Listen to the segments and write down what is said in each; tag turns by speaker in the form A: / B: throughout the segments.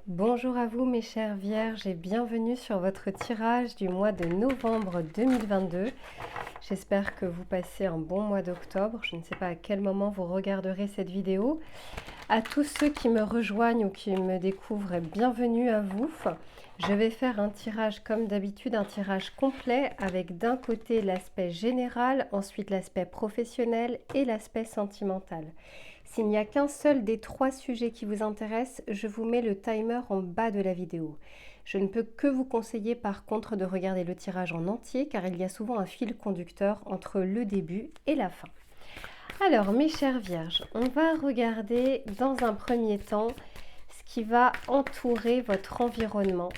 A: Bonjour à vous mes chères vierges et bienvenue sur votre tirage du mois de novembre 2022. J'espère que vous passez un bon mois d'octobre. Je ne sais pas à quel moment vous regarderez cette vidéo. À tous ceux qui me rejoignent ou qui me découvrent, bienvenue à vous. Je vais faire un tirage comme d'habitude, un tirage complet avec d'un côté l'aspect général, ensuite l'aspect professionnel et l'aspect sentimental. S'il n'y a qu'un seul des trois sujets qui vous intéressent, je vous mets le timer en bas de la vidéo. Je ne peux que vous conseiller par contre de regarder le tirage en entier car il y a souvent un fil conducteur entre le début et la fin. Alors mes chères vierges, on va regarder dans un premier temps ce qui va entourer votre environnement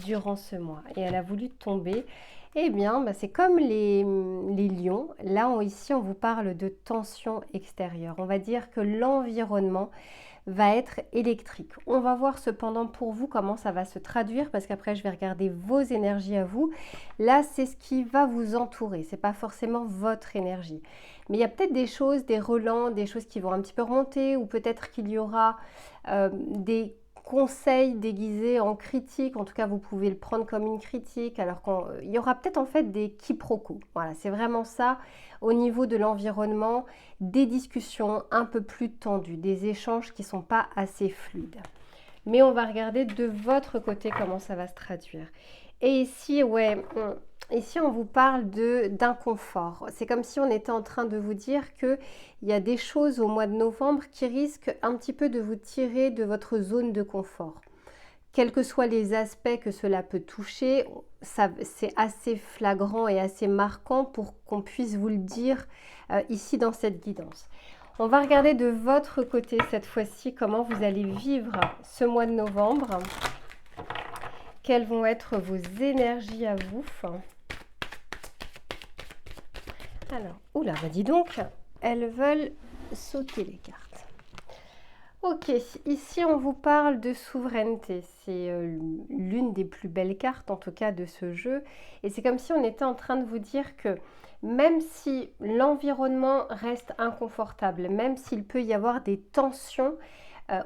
A: durant ce mois. Et elle a voulu tomber. Eh bien, c'est comme les lions. Là, ici, on vous parle de tension extérieure. On va dire que l'environnement va être électrique. On va voir cependant pour vous comment ça va se traduire parce qu'après, je vais regarder vos énergies à vous. Là, c'est ce qui va vous entourer. Ce n'est pas forcément votre énergie. Mais il y a peut-être des choses, des relents, des choses qui vont un petit peu remonter ou peut-être qu'il y aura des conseils déguisés en critique, en tout cas vous pouvez le prendre comme une critique, alors qu'il y aura peut-être en fait des quiproquos. Voilà, c'est vraiment ça au niveau de l'environnement, des discussions un peu plus tendues, des échanges qui ne sont pas assez fluides. Mais on va regarder de votre côté comment ça va se traduire. Et ici, ici on vous parle d'inconfort. C'est comme si on était en train de vous dire qu'il y a des choses au mois de novembre qui risquent un petit peu de vous tirer de votre zone de confort. Quels que soient les aspects que cela peut toucher, c'est assez flagrant et assez marquant pour qu'on puisse vous le dire ici dans cette guidance. On va regarder de votre côté cette fois-ci comment vous allez vivre ce mois de novembre. Quelles vont être vos énergies à vous? Alors, oula, dis donc, elles veulent sauter les cartes. Ok, ici on vous parle de souveraineté. C'est l'une des plus belles cartes en tout cas de ce jeu. Et c'est comme si on était en train de vous dire que même si l'environnement reste inconfortable, même s'il peut y avoir des tensions,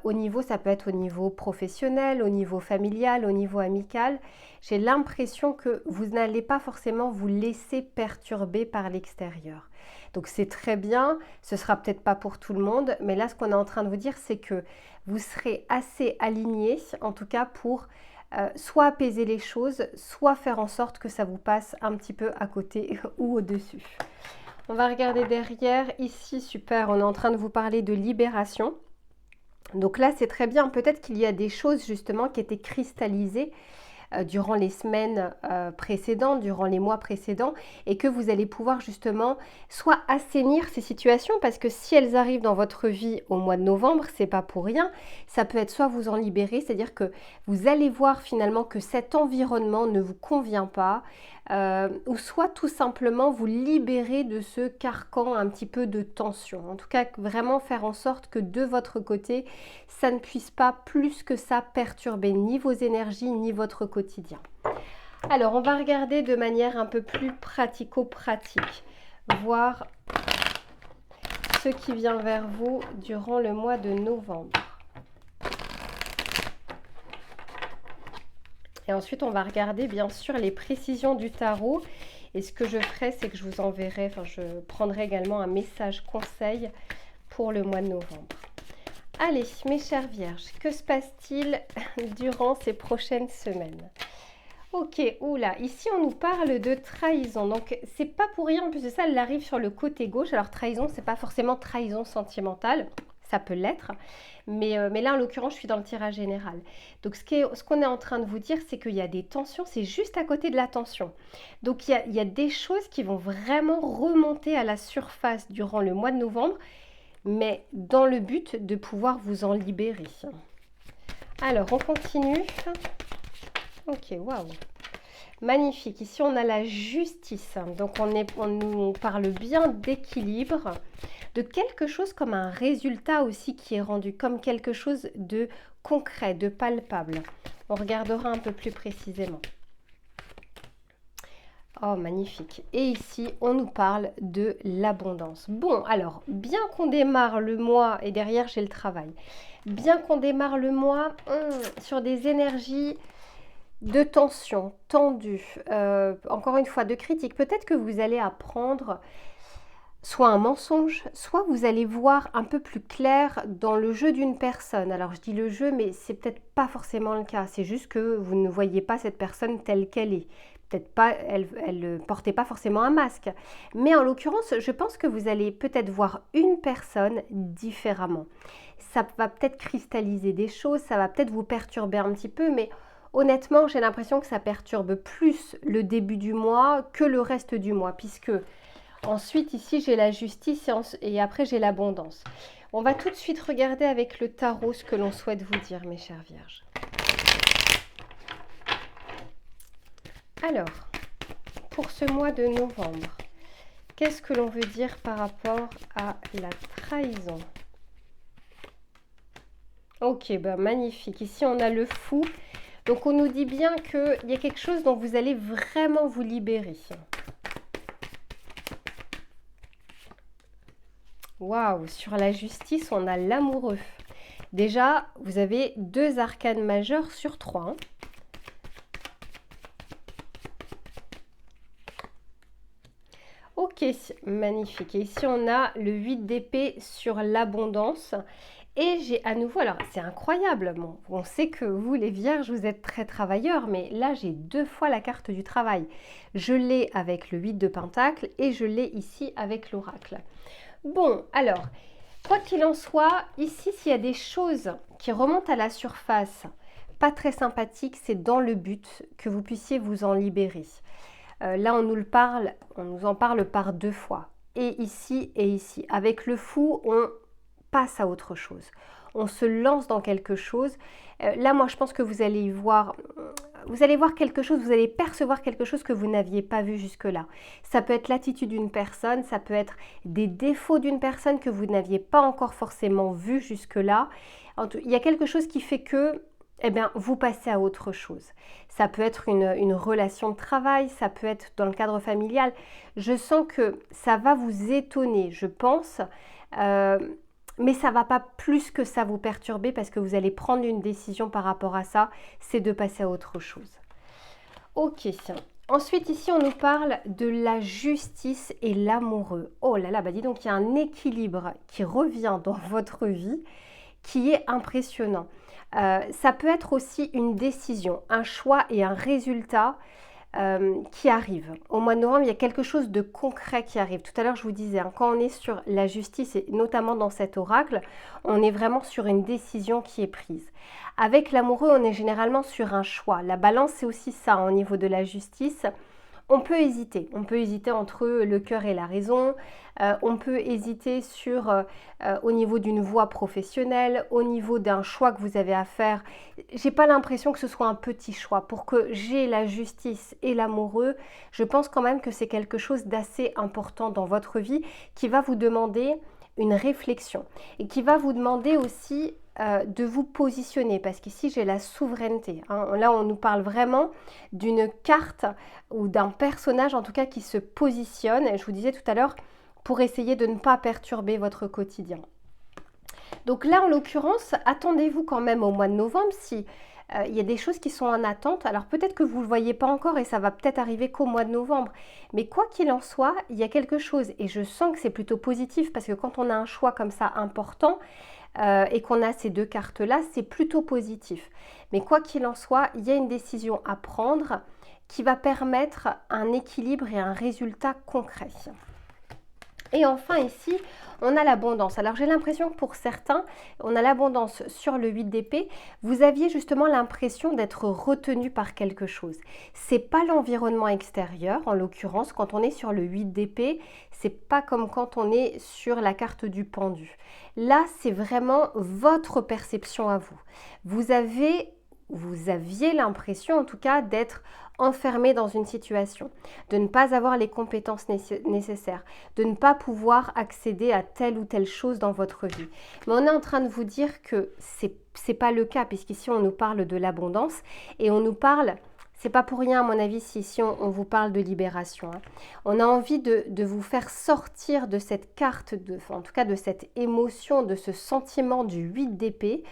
A: au niveau, ça peut être au niveau professionnel, au niveau familial, au niveau amical. J'ai l'impression que vous n'allez pas forcément vous laisser perturber par l'extérieur. Donc c'est très bien, ce sera peut-être pas pour tout le monde, mais là ce qu'on est en train de vous dire, c'est que vous serez assez aligné, en tout cas pour soit apaiser les choses, soit faire en sorte que ça vous passe un petit peu à côté ou au-dessus. On va regarder derrière, ici super, on est en train de vous parler de libération. Donc là, c'est très bien. Peut-être qu'il y a des choses justement qui étaient cristallisées durant les semaines précédentes, durant les mois précédents, et que vous allez pouvoir justement soit assainir ces situations, parce que si elles arrivent dans votre vie au mois de novembre, c'est pas pour rien. Ça peut être soit vous en libérer, c'est-à-dire que vous allez voir finalement que cet environnement ne vous convient pas, ou soit tout simplement vous libérer de ce carcan un petit peu de tension. En tout cas, vraiment faire en sorte que de votre côté, ça ne puisse pas plus que ça perturber ni vos énergies ni votre quotidien. Alors, on va regarder de manière un peu plus pratico-pratique, voir ce qui vient vers vous durant le mois de novembre. Et ensuite, on va regarder bien sûr les précisions du tarot. Et ce que je ferai, c'est que je vous enverrai, je prendrai également un message conseil pour le mois de novembre. Allez, mes chères vierges, que se passe-t-il durant ces prochaines semaines? Ok, oula, ici on nous parle de trahison, donc c'est pas pour rien, en plus de ça, elle arrive sur le côté gauche. Alors trahison, c'est pas forcément trahison sentimentale, ça peut l'être, mais là en l'occurrence je suis dans le tirage général. Donc ce qu'on est en train de vous dire, c'est qu'il y a des tensions, c'est juste à côté de la tension. Donc il y a des choses qui vont vraiment remonter à la surface durant le mois de novembre, mais dans le but de pouvoir vous en libérer. Alors on continue. Ok, waouh. Magnifique. Ici, on a la justice. Donc, on nous parle bien d'équilibre, de quelque chose comme un résultat aussi qui est rendu, comme quelque chose de concret, de palpable. On regardera un peu plus précisément. Oh, magnifique. Et ici, on nous parle de l'abondance. Bon, alors, bien qu'on démarre le mois et derrière, j'ai le travail. bien qu'on démarre le mois sur des énergies de tension, tendues, encore une fois de critique. Peut-être que vous allez apprendre soit un mensonge, soit vous allez voir un peu plus clair dans le jeu d'une personne. Alors je dis le jeu, mais c'est peut-être pas forcément le cas. C'est juste que vous ne voyez pas cette personne telle qu'elle est. Peut-être pas, elle ne portait pas forcément un masque. Mais en l'occurrence, je pense que vous allez peut-être voir une personne différemment. Ça va peut-être cristalliser des choses, ça va peut-être vous perturber un petit peu, mais honnêtement, j'ai l'impression que ça perturbe plus le début du mois que le reste du mois, puisque ensuite, ici, j'ai la justice et après, j'ai l'abondance. On va tout de suite regarder avec le tarot ce que l'on souhaite vous dire, mes chères vierges. Alors, pour ce mois de novembre, qu'est-ce que l'on veut dire par rapport à la trahison? Ok, ben magnifique. Ici, on a le fou. Donc, on nous dit bien qu'il y a quelque chose dont vous allez vraiment vous libérer. Waouh, sur la justice, on a l'amoureux. Déjà, vous avez 2 arcanes majeures sur 3. Ok, magnifique. Et ici, on a le 8 d'épée sur l'abondance. Et j'ai à nouveau, alors c'est incroyable, bon, on sait que vous les vierges, vous êtes très travailleurs, mais là j'ai 2 fois la carte du travail. Je l'ai avec le 8 de pentacle et je l'ai ici avec l'oracle. Bon, alors, quoi qu'il en soit, ici s'il y a des choses qui remontent à la surface, pas très sympathiques, c'est dans le but que vous puissiez vous en libérer. Là on nous en parle par 2 fois, et ici et ici. Avec le fou, on passe à autre chose. On se lance dans quelque chose. Là, moi, je pense que vous allez voir quelque chose, vous allez percevoir quelque chose que vous n'aviez pas vu jusque-là. Ça peut être l'attitude d'une personne, ça peut être des défauts d'une personne que vous n'aviez pas encore forcément vu jusque-là. Il y a quelque chose qui fait que vous passez à autre chose. Ça peut être une relation de travail, ça peut être dans le cadre familial. Je sens que ça va vous étonner, je pense. Mais ça ne va pas plus que ça vous perturber parce que vous allez prendre une décision par rapport à ça, c'est de passer à autre chose. Ok. Ensuite, ici, on nous parle de la justice et l'amoureux. Oh là là, bah dis donc, il y a un équilibre qui revient dans votre vie qui est impressionnant. Ça peut être aussi une décision, un choix et un résultat qui arrive. Au mois de novembre, il y a quelque chose de concret qui arrive. Tout à l'heure, je vous disais, quand on est sur la justice, et notamment dans cet oracle, on est vraiment sur une décision qui est prise. Avec l'amoureux, on est généralement sur un choix. La balance, c'est aussi ça au niveau de la justice. On peut hésiter entre le cœur et la raison, on peut hésiter au niveau d'une voie professionnelle, au niveau d'un choix que vous avez à faire. J'ai pas l'impression que ce soit un petit choix. Pour que j'ai la justice et l'amoureux, je pense quand même que c'est quelque chose d'assez important dans votre vie qui va vous demander une réflexion et qui va vous demander aussi de vous positionner parce qu'ici j'ai la souveraineté. Là on nous parle vraiment d'une carte ou d'un personnage en tout cas qui se positionne, et je vous disais tout à l'heure, pour essayer de ne pas perturber votre quotidien. Donc là en l'occurrence, attendez-vous quand même au mois de novembre si il y a des choses qui sont en attente. Alors peut-être que vous ne le voyez pas encore et ça va peut-être arriver qu'au mois de novembre. Mais quoi qu'il en soit, il y a quelque chose et je sens que c'est plutôt positif parce que quand on a un choix comme ça important, et qu'on a ces 2 cartes-là, c'est plutôt positif. Mais quoi qu'il en soit, il y a une décision à prendre qui va permettre un équilibre et un résultat concret. Et enfin ici, on a l'abondance. Alors j'ai l'impression que pour certains, on a l'abondance sur le 8 d'épée. Vous aviez justement l'impression d'être retenu par quelque chose. C'est pas l'environnement extérieur, en l'occurrence, quand on est sur le 8 d'épée, c'est pas comme quand on est sur la carte du pendu. Là, c'est vraiment votre perception à vous. Vous aviez l'impression en tout cas d'être enfermé dans une situation, de ne pas avoir les compétences nécessaires, de ne pas pouvoir accéder à telle ou telle chose dans votre vie. Mais on est en train de vous dire que c'est pas le cas, puisqu'ici on nous parle de l'abondance et on nous parle, C'est pas pour rien, à mon avis, si on vous parle de libération, hein. On a envie de vous faire sortir de cette carte, en tout cas de cette émotion, de ce sentiment du 8 d'épée,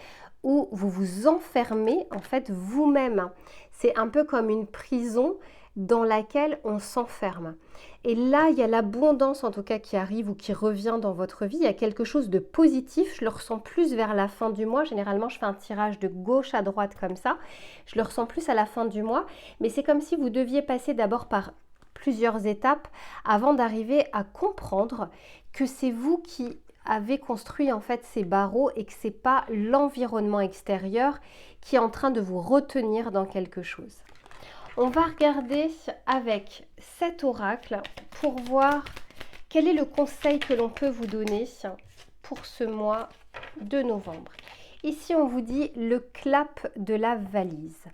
A: où vous vous enfermez en fait vous-même. C'est un peu comme une prison dans laquelle on s'enferme. Et là, il y a l'abondance en tout cas qui arrive ou qui revient dans votre vie. Il y a quelque chose de positif. Je le ressens plus vers la fin du mois. Généralement, je fais un tirage de gauche à droite comme ça. Je le ressens plus à la fin du mois. Mais c'est comme si vous deviez passer d'abord par plusieurs étapes avant d'arriver à comprendre que c'est vous qui avez construit en fait ces barreaux et que c'est pas l'environnement extérieur qui est en train de vous retenir dans quelque chose. On va regarder avec cet oracle pour voir quel est le conseil que l'on peut vous donner pour ce mois de novembre. Ici, on vous dit le clap de la valise.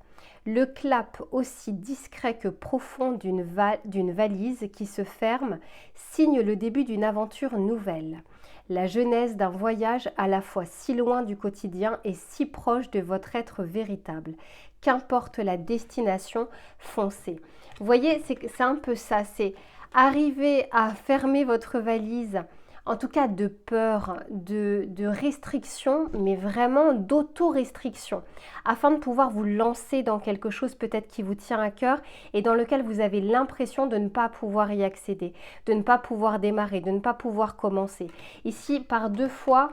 A: Le clap aussi discret que profond d'une valise qui se ferme signe le début d'une aventure nouvelle. La genèse d'un voyage à la fois si loin du quotidien et si proche de votre être véritable. Qu'importe la destination, foncez. Vous voyez, c'est un peu ça, c'est arriver à fermer votre valise, en tout cas de peur, de restriction, mais vraiment d'auto-restriction, afin de pouvoir vous lancer dans quelque chose peut-être qui vous tient à cœur et dans lequel vous avez l'impression de ne pas pouvoir y accéder, de ne pas pouvoir démarrer, de ne pas pouvoir commencer. Ici, par 2 fois,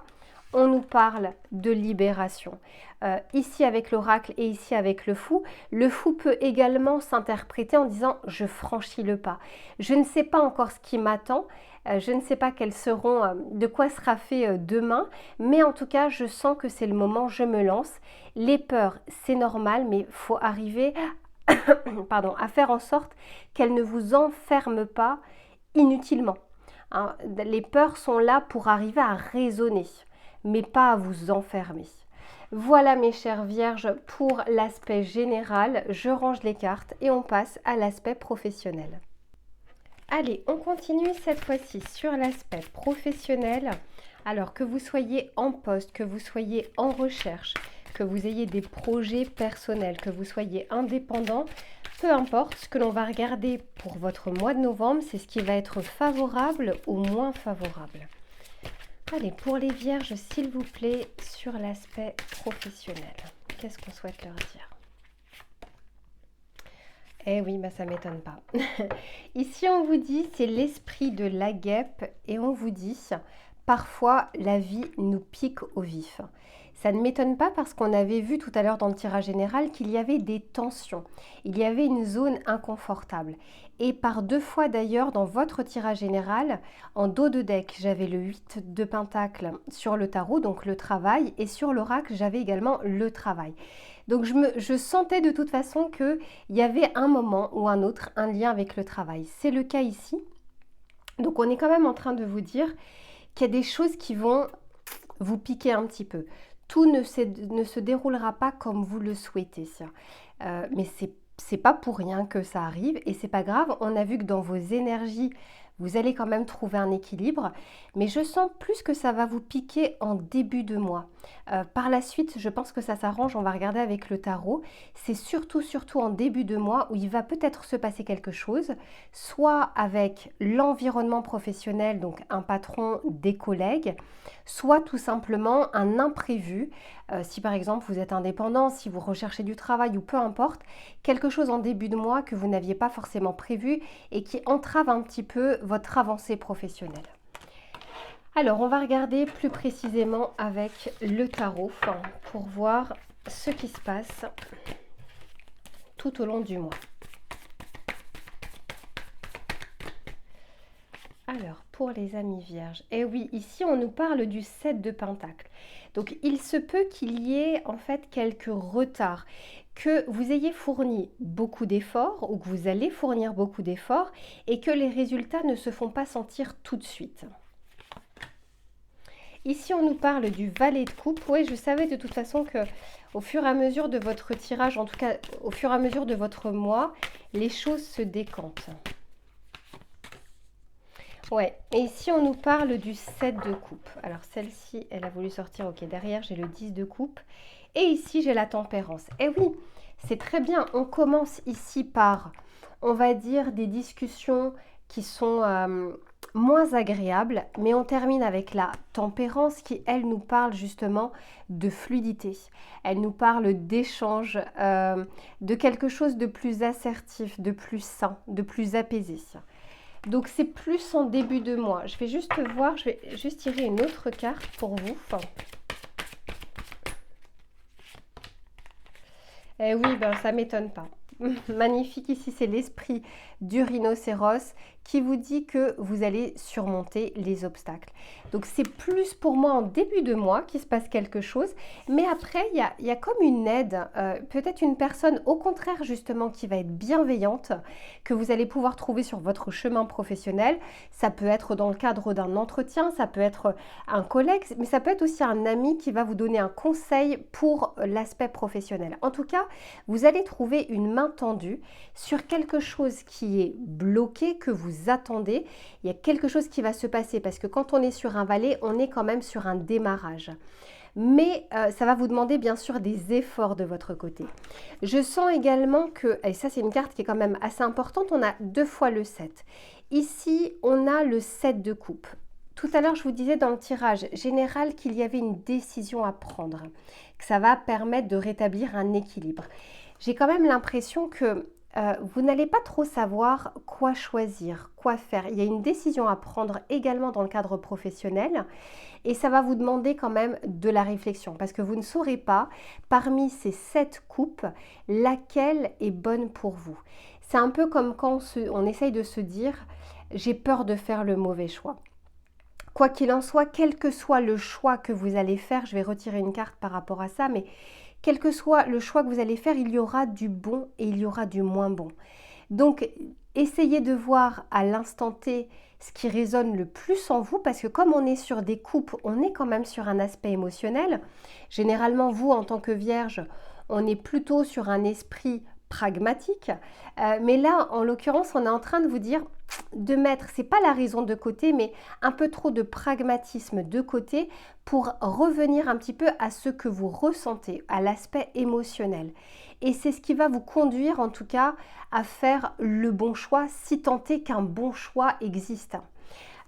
A: on nous parle de libération. Ici avec l'oracle et ici avec le fou peut également s'interpréter en disant « je franchis le pas ». Je ne sais pas encore ce qui m'attend, je ne sais pas quels seront, de quoi sera fait demain, mais en tout cas, je sens que c'est le moment, je me lance. Les peurs, c'est normal, mais il faut arriver pardon, à faire en sorte qu'elles ne vous enferment pas inutilement. Hein, les peurs sont là pour arriver à raisonner, mais pas à vous enfermer. Voilà mes chères vierges pour l'aspect général. Je range les cartes et on passe à l'aspect professionnel. Allez, on continue cette fois-ci sur l'aspect professionnel. Alors que vous soyez en poste, que vous soyez en recherche, que vous ayez des projets personnels, que vous soyez indépendant, peu importe, ce que l'on va regarder pour votre mois de novembre, c'est ce qui va être favorable ou moins favorable. Allez, pour les vierges, s'il vous plaît, sur l'aspect professionnel, qu'est-ce qu'on souhaite leur dire? Eh oui, ça ne m'étonne pas. Ici, on vous dit, c'est l'esprit de la guêpe et on vous dit, parfois, la vie nous pique au vif. Ça ne m'étonne pas parce qu'on avait vu tout à l'heure dans le tirage général qu'il y avait des tensions. Il y avait une zone inconfortable. Et par 2 fois d'ailleurs dans votre tirage général, en dos de deck, j'avais le 8 de pentacle sur le tarot, donc le travail, et sur l'oracle, j'avais également le travail. Donc je sentais de toute façon qu'il y avait un moment ou un autre un lien avec le travail. C'est le cas ici. Donc on est quand même en train de vous dire qu'il y a des choses qui vont vous piquer un petit peu. Tout ne se déroulera pas comme vous le souhaitez. Mais c'est pas pour rien que ça arrive et c'est pas grave. On a vu que dans vos énergies, vous allez quand même trouver un équilibre. Mais je sens plus que ça va vous piquer en début de mois. Par la suite, je pense que ça s'arrange. On va regarder avec le tarot. C'est surtout en début de mois où il va peut-être se passer quelque chose, soit avec l'environnement professionnel, donc un patron, des collègues, soit tout simplement un imprévu. Si par exemple vous êtes indépendant, si vous recherchez du travail ou peu importe, quelque chose en début de mois que vous n'aviez pas forcément prévu et qui entrave un petit peu votre avancée professionnelle. Alors, on va regarder plus précisément avec le tarot pour voir ce qui se passe tout au long du mois. Alors, pour les amis vierges, et oui, ici on nous parle du 7 de pentacle. Donc, il se peut qu'il y ait en fait quelques retards, que vous ayez fourni beaucoup d'efforts ou que vous allez fournir beaucoup d'efforts et que les résultats ne se font pas sentir tout de suite. Ici, on nous parle du valet de coupe. Oui, je savais de toute façon que au fur et à mesure de votre tirage, en tout cas au fur et à mesure de votre mois, les choses se décantent. Ouais, et ici on nous parle du 7 de coupe. Alors celle-ci, elle a voulu sortir, ok, derrière j'ai le 10 de coupe. Et ici, j'ai la tempérance. Et oui, c'est très bien. On commence ici par, on va dire, des discussions qui sont moins agréables, mais on termine avec la tempérance qui, elle, nous parle justement de fluidité. Elle nous parle d'échange, de quelque chose de plus assertif, de plus sain, de plus apaisé. Donc c'est plus en début de mois. Je vais juste voir, je vais juste tirer une autre carte pour vous. Eh oui, ben ça m'étonne pas. Magnifique, ici c'est l'esprit du rhinocéros qui vous dit que vous allez surmonter les obstacles. Donc c'est plus pour moi en début de mois qu'il se passe quelque chose, mais après il y a comme une aide, peut-être une personne au contraire justement qui va être bienveillante, que vous allez pouvoir trouver sur votre chemin professionnel. Ça peut être dans le cadre d'un entretien, ça peut être un collègue, mais ça peut être aussi un ami qui va vous donner un conseil pour l'aspect professionnel. En tout cas, vous allez trouver une main tendue sur quelque chose qui est bloqué, que vous attendez. Il y a quelque chose qui va se passer parce que quand on est sur un valet, on est quand même sur un démarrage. Mais ça va vous demander bien sûr des efforts de votre côté. Je sens également que, et ça c'est une carte qui est quand même assez importante, on a 2 fois le 7. Ici, on a le 7 de coupe. Tout à l'heure, je vous disais dans le tirage général qu'il y avait une décision à prendre, que ça va permettre de rétablir un équilibre. J'ai quand même l'impression que vous n'allez pas trop savoir quoi choisir, quoi faire. Il y a une décision à prendre également dans le cadre professionnel et ça va vous demander quand même de la réflexion parce que vous ne saurez pas parmi ces 7 coupes laquelle est bonne pour vous. C'est un peu comme quand on essaye de se dire j'ai peur de faire le mauvais choix. Quoi qu'il en soit, quel que soit le choix que vous allez faire, je vais retirer une carte par rapport à ça, mais quel que soit le choix que vous allez faire, il y aura du bon et il y aura du moins bon. Donc, essayez de voir à l'instant T ce qui résonne le plus en vous, parce que comme on est sur des coupes, on est quand même sur un aspect émotionnel. Généralement, vous, en tant que vierge, on est plutôt sur un esprit pragmatique. Mais là, en l'occurrence, on est en train de vous dire de mettre, c'est pas la raison de côté, mais un peu trop de pragmatisme de côté pour revenir un petit peu à ce que vous ressentez, à l'aspect émotionnel. Et c'est ce qui va vous conduire en tout cas à faire le bon choix, si tant est qu'un bon choix existe.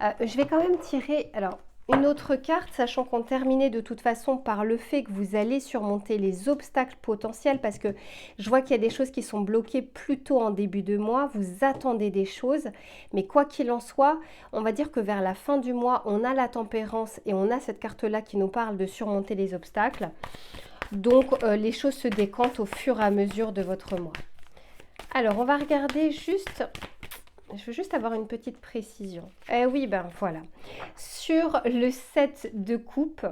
A: Je vais quand même tirer alors une autre carte, sachant qu'on terminait de toute façon par le fait que vous allez surmonter les obstacles potentiels, parce que je vois qu'il y a des choses qui sont bloquées plutôt en début de mois, vous attendez des choses, mais quoi qu'il en soit, on va dire que vers la fin du mois, on a la tempérance et on a cette carte-là qui nous parle de surmonter les obstacles. Donc les choses se décantent au fur et à mesure de votre mois. Alors on va regarder juste... Je veux juste avoir une petite précision. Eh oui, ben voilà. Sur le 7 de coupe,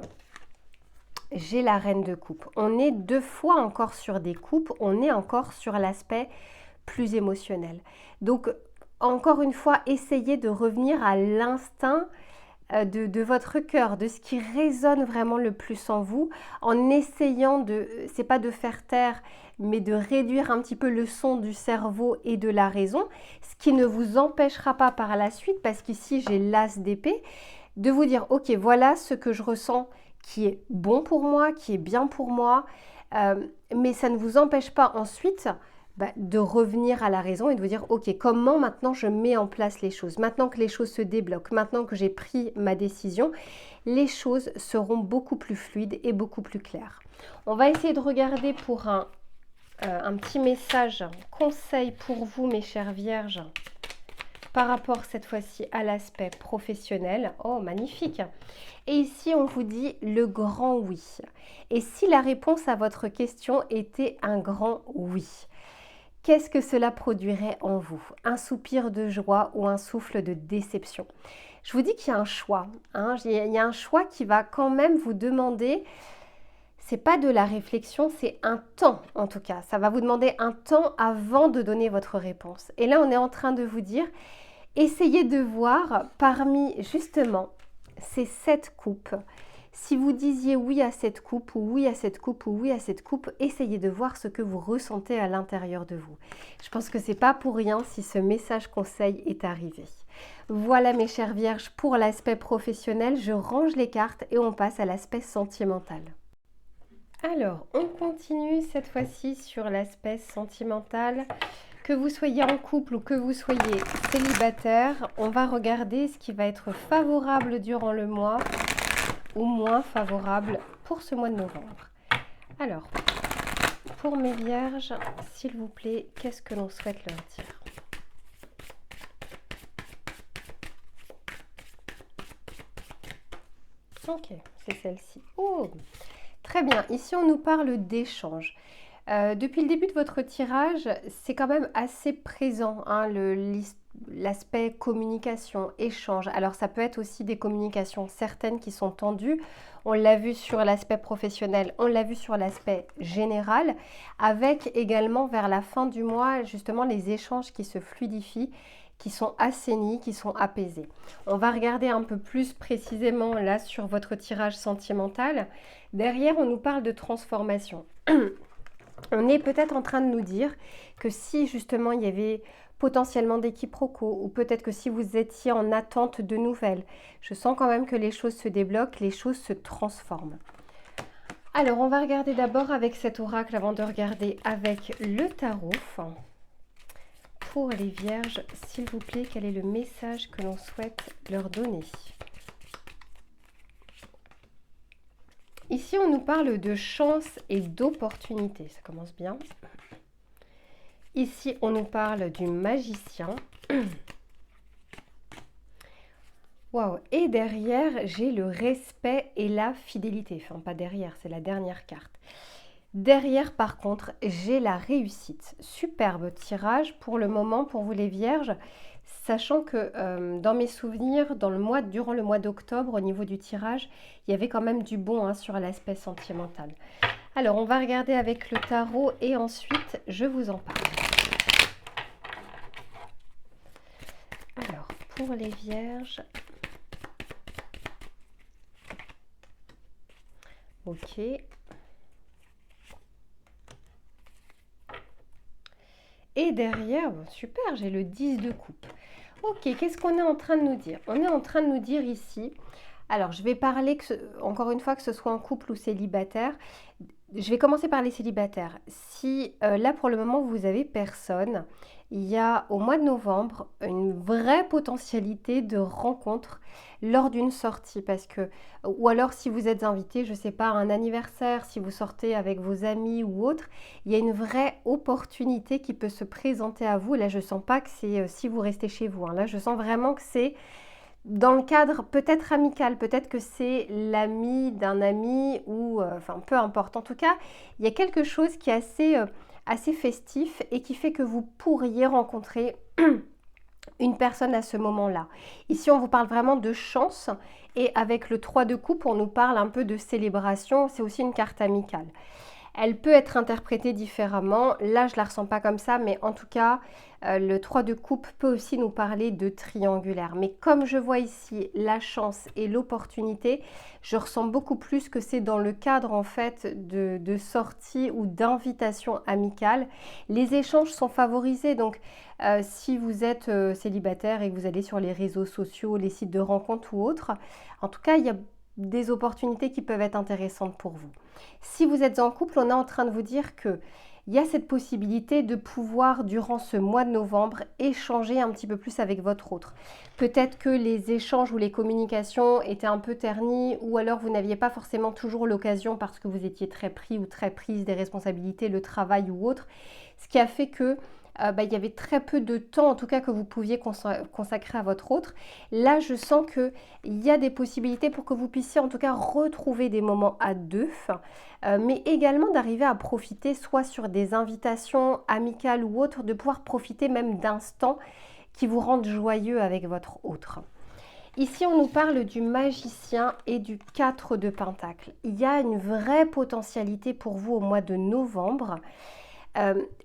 A: j'ai la reine de coupe. On est 2 fois encore sur des coupes, on est encore sur l'aspect plus émotionnel. Donc, encore une fois, essayez de revenir à l'instinct de votre cœur, de ce qui résonne vraiment le plus en vous, en essayant de, c'est pas de faire taire, mais de réduire un petit peu le son du cerveau et de la raison, ce qui ne vous empêchera pas par la suite, parce qu'ici j'ai l'as d'épée, de vous dire ok, voilà ce que je ressens qui est bon pour moi, qui est bien pour moi, mais ça ne vous empêche pas ensuite de revenir à la raison et de vous dire ok, comment maintenant je mets en place les choses, maintenant que les choses se débloquent, maintenant que j'ai pris ma décision, les choses seront beaucoup plus fluides et beaucoup plus claires. On va essayer de regarder pour un petit message, un conseil pour vous mes chères vierges, par rapport cette fois-ci à l'aspect professionnel. Oh, magnifique! Et ici, on vous dit le grand oui. Et si la réponse à votre question était un grand oui, qu'est-ce que cela produirait en vous? Un soupir de joie ou un souffle de déception? Je vous dis qu'il y a un choix. Il y a un choix qui va quand même vous demander... C'est pas de la réflexion, c'est un temps en tout cas. Ça va vous demander un temps avant de donner votre réponse. Et là, on est en train de vous dire, essayez de voir parmi justement ces 7 coupes. Si vous disiez oui à cette coupe, ou oui à cette coupe, ou oui à cette coupe, essayez de voir ce que vous ressentez à l'intérieur de vous. Je pense que c'est pas pour rien si ce message conseil est arrivé. Voilà mes chères vierges pour l'aspect professionnel. Je range les cartes et on passe à l'aspect sentimental. Alors, on continue cette fois-ci sur l'aspect sentimental. Que vous soyez en couple ou que vous soyez célibataire, on va regarder ce qui va être favorable durant le mois ou moins favorable pour ce mois de novembre. Alors, pour mes vierges, s'il vous plaît, qu'est-ce que l'on souhaite leur dire? Ok, c'est celle-ci. Oh, très bien. Ici, on nous parle d'échange. Depuis le début de votre tirage, c'est quand même assez présent, hein, l'aspect communication, échange. Alors, ça peut être aussi des communications certaines qui sont tendues. On l'a vu sur l'aspect professionnel, on l'a vu sur l'aspect général, avec également vers la fin du mois, justement, les échanges qui se fluidifient, qui sont assainis, qui sont apaisés. On va regarder un peu plus précisément là sur votre tirage sentimental. Derrière, on nous parle de transformation. On est peut-être en train de nous dire que si justement il y avait potentiellement des quiproquos ou peut-être que si vous étiez en attente de nouvelles, je sens quand même que les choses se débloquent, les choses se transforment. Alors on va regarder d'abord avec cet oracle avant de regarder avec le tarot. Pour les vierges, s'il vous plaît, quel est le message que l'on souhaite leur donner? Ici, on nous parle de chance et d'opportunité. Ça commence bien. Ici, on nous parle du magicien. Waouh! Et derrière, j'ai le respect et la fidélité. Enfin, pas derrière, c'est la dernière carte. Derrière, par contre, j'ai la réussite. Superbe tirage pour le moment, pour vous les vierges. Sachant que dans mes souvenirs, durant le mois d'octobre, au niveau du tirage, il y avait quand même du bon, hein, sur l'aspect sentimental. Alors, on va regarder avec le tarot et ensuite, je vous en parle. Alors, pour les vierges... Ok. Et derrière, bon, super, j'ai le 10 de coupe. Ok, qu'est-ce qu'on est en train de nous dire? On est en train de nous dire ici, alors je vais parler, encore une fois, que ce soit en couple ou célibataire. Je vais commencer par les célibataires. Si là pour le moment vous avez personne, il y a au mois de novembre une vraie potentialité de rencontre lors d'une sortie ou alors si vous êtes invité, je ne sais pas, à un anniversaire, si vous sortez avec vos amis ou autre, il y a une vraie opportunité qui peut se présenter à vous. Là je ne sens pas que c'est si vous restez chez vous, hein. Là je sens vraiment que c'est dans le cadre peut-être amical, peut-être que c'est l'ami d'un ami ou enfin peu importe. En tout cas, il y a quelque chose qui est assez festif et qui fait que vous pourriez rencontrer une personne à ce moment-là. Ici, on vous parle vraiment de chance et avec le 3 de coupe, on nous parle un peu de célébration. C'est aussi une carte amicale. Elle peut être interprétée différemment. Là, je ne la ressens pas comme ça, mais en tout cas, le 3 de coupe peut aussi nous parler de triangulaire. Mais comme je vois ici la chance et l'opportunité, je ressens beaucoup plus que c'est dans le cadre en fait de sortie ou d'invitation amicale. Les échanges sont favorisés, donc si vous êtes célibataire et que vous allez sur les réseaux sociaux, les sites de rencontres ou autres, en tout cas, il y a des opportunités qui peuvent être intéressantes pour vous. Si vous êtes en couple, on est en train de vous dire que il y a cette possibilité de pouvoir, durant ce mois de novembre, échanger un petit peu plus avec votre autre. Peut-être que les échanges ou les communications étaient un peu ternis ou alors vous n'aviez pas forcément toujours l'occasion parce que vous étiez très pris ou très prise des responsabilités, le travail ou autre, ce qui a fait que il y avait très peu de temps, en tout cas, que vous pouviez consacrer à votre autre. Là, je sens qu'il y a des possibilités pour que vous puissiez, en tout cas, retrouver des moments à deux, mais également d'arriver à profiter, soit sur des invitations amicales ou autres, de pouvoir profiter même d'instants qui vous rendent joyeux avec votre autre. Ici, on nous parle du magicien et du 4 de pentacle. Il y a une vraie potentialité pour vous au mois de novembre.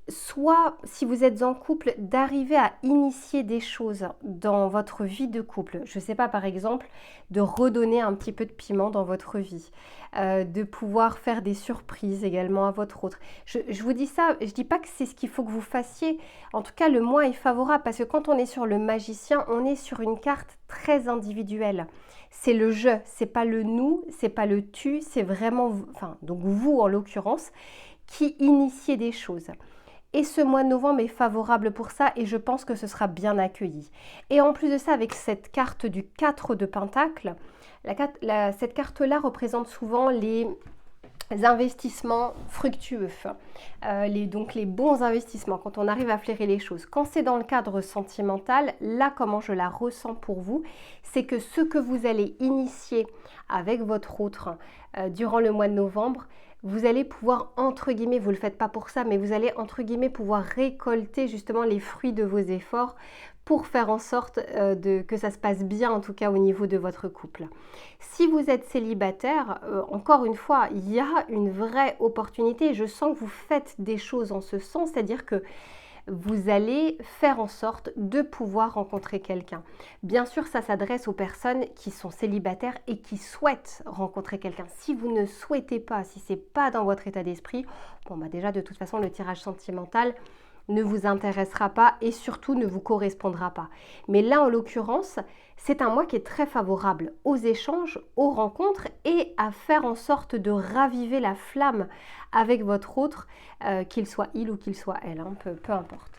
A: Soit si vous êtes en couple, d'arriver à initier des choses dans votre vie de couple. Je ne sais pas, par exemple, de redonner un petit peu de piment dans votre vie, de pouvoir faire des surprises également à votre autre. Je vous dis ça, je ne dis pas que c'est ce qu'il faut que vous fassiez. En tout cas, le mois est favorable parce que quand on est sur le magicien, on est sur une carte très individuelle. c'est le je, c'est pas le nous, c'est pas le tu, c'est vraiment, enfin, donc vous en l'occurrence, qui initiez des choses. Et ce mois de novembre est favorable pour ça et je pense que ce sera bien accueilli. Et en plus de ça, avec cette carte du 4 de Pentacle, cette carte-là représente souvent les investissements fructueux, donc les bons investissements, quand on arrive à flairer les choses. Quand c'est dans le cadre sentimental, là, comment je la ressens pour vous, c'est que ce que vous allez initier avec votre autre durant le mois de novembre, vous allez pouvoir, entre guillemets, vous ne le faites pas pour ça, mais vous allez, entre guillemets, pouvoir récolter justement les fruits de vos efforts pour faire en sorte que ça se passe bien, en tout cas au niveau de votre couple. Si vous êtes célibataire, encore une fois, il y a une vraie opportunité. Je sens que vous faites des choses en ce sens, c'est-à-dire que vous allez faire en sorte de pouvoir rencontrer quelqu'un. Bien sûr, ça s'adresse aux personnes qui sont célibataires et qui souhaitent rencontrer quelqu'un. Si vous ne souhaitez pas, si ce n'est pas dans votre état d'esprit, bon bah déjà de toute façon le tirage sentimental ne vous intéressera pas et surtout ne vous correspondra pas. Mais là, en l'occurrence, c'est un mois qui est très favorable aux échanges, aux rencontres et à faire en sorte de raviver la flamme avec votre autre, qu'il soit il ou qu'il soit elle, hein, peu importe.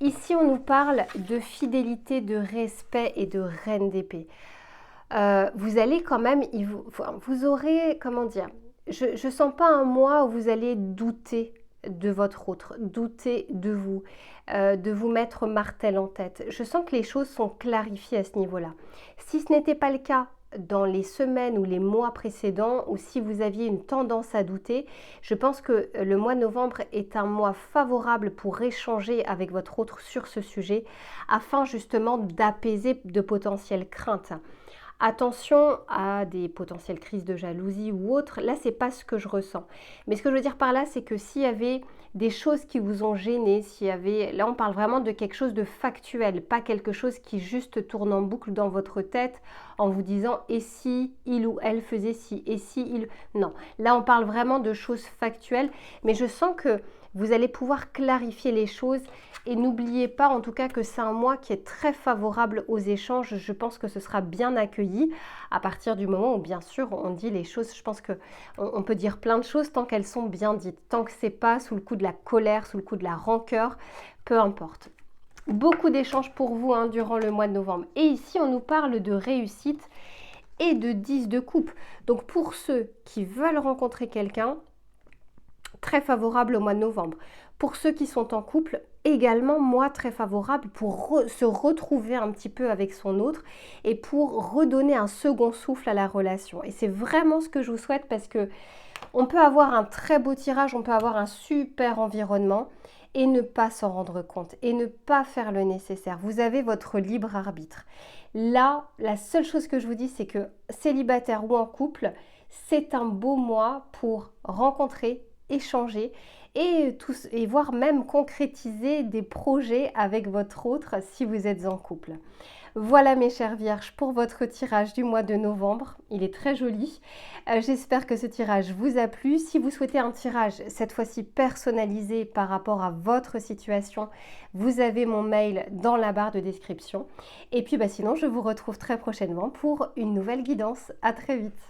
A: Ici, on nous parle de fidélité, de respect et de reine d'épée. Vous allez quand même, vous aurez, comment dire, je ne sens pas un mois où vous allez douter de votre autre, douter de vous mettre martel en tête. Je sens que les choses sont clarifiées à ce niveau-là. Si ce n'était pas le cas dans les semaines ou les mois précédents, ou si vous aviez une tendance à douter, je pense que le mois de novembre est un mois favorable pour échanger avec votre autre sur ce sujet, afin justement d'apaiser de potentielles craintes. Attention à des potentielles crises de jalousie ou autres, là c'est pas ce que je ressens. Mais ce que je veux dire par là, c'est que s'il y avait des choses qui vous ont gêné, là on parle vraiment de quelque chose de factuel, pas quelque chose qui juste tourne en boucle dans votre tête en vous disant et si il ou elle faisait ci, et si il... Non, là on parle vraiment de choses factuelles, mais je sens que vous allez pouvoir clarifier les choses et n'oubliez pas en tout cas que c'est un mois qui est très favorable aux échanges. Je pense que ce sera bien accueilli à partir du moment où bien sûr on dit les choses. Je pense qu'on peut dire plein de choses tant qu'elles sont bien dites, tant que c'est pas sous le coup de la colère, sous le coup de la rancœur, peu importe. Beaucoup d'échanges pour vous durant le mois de novembre. Et ici on nous parle de réussite et de 10 de coupe. Donc pour ceux qui veulent rencontrer quelqu'un, très favorable au mois de novembre. Pour ceux qui sont en couple, également mois très favorable pour se retrouver un petit peu avec son autre et pour redonner un second souffle à la relation. Et c'est vraiment ce que je vous souhaite parce que on peut avoir un très beau tirage, on peut avoir un super environnement et ne pas s'en rendre compte et ne pas faire le nécessaire. Vous avez votre libre arbitre. Là, la seule chose que je vous dis, c'est que célibataire ou en couple, c'est un beau mois pour rencontrer, échanger et voire même concrétiser des projets avec votre autre si vous êtes en couple. Voilà mes chères vierges pour votre tirage du mois de novembre. Il est très joli. J'espère que ce tirage vous a plu. Si vous souhaitez un tirage cette fois-ci personnalisé par rapport à votre situation, vous avez mon mail dans la barre de description. Et puis sinon, je vous retrouve très prochainement pour une nouvelle guidance. À très vite.